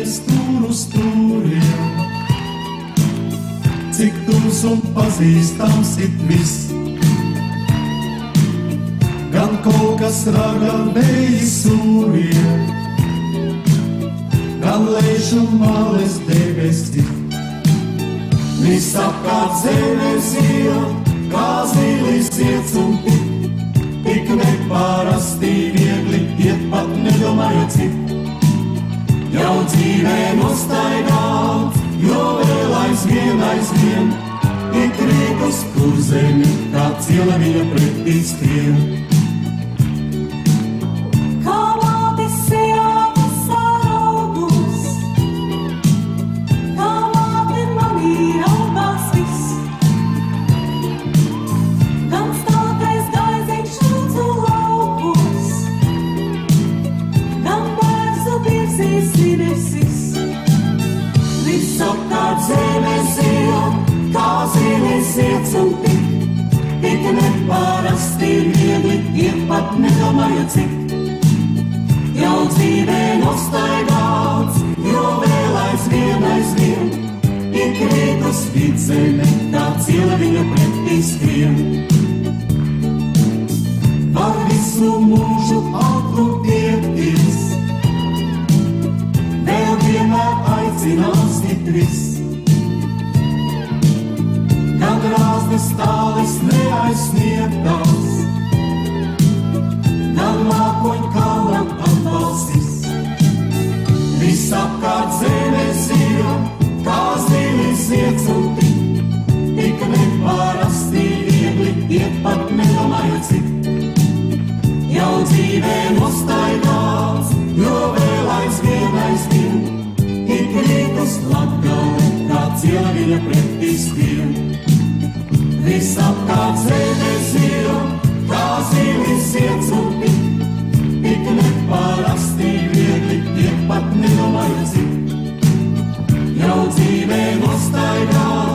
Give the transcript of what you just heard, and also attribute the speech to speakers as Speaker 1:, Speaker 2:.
Speaker 1: stūru stūriem. Cik tūs un pazīstams it viss, gan kaut kas raga vēji sūriem, gan lēšu males debesi. Visapkārt zeme zila, kā zilis iets un tik nepārasti viegli iet pat nedomājot cik. Jau dzīvē nostaigāts, jo vēl aizvien, ik rītus kur zemi, kā ciela viņa pretī skrien.
Speaker 2: Kā mātes sieva saraugus, kā māte manī raugās viss, gan stātais gaiziņš lūdzu laukus, gan bērzu biezīs debesis. Visapkārt zeme zila, kā zilis iets un tik nepārasti viegli iet pat nedomājot cik. Jau dzīvē nostaigāts, jo vēl aizvien, ik rītus vid zeme, tā ciela viņa pretī skrien. Var visu mūžu atrūpieties, vēl vienmēr aicinās itris. Gan rāznes tālis neaizsniegtās, gan mākoņu kalnam atbalstis. Visapkārt zeme zila, kā zilis iets un tik nepārasti viegli iet pat nedomājot cik. Jau dzīvē nostaigāts, jo vēl aizvien, ik rītus Latgale, kā ciela viņa pretī skrien. Visapkārt zeme zila, kā zilis iets un tik nepārasti viegli iet pat nedomājot cik. Jau dzīvē nostaigāts,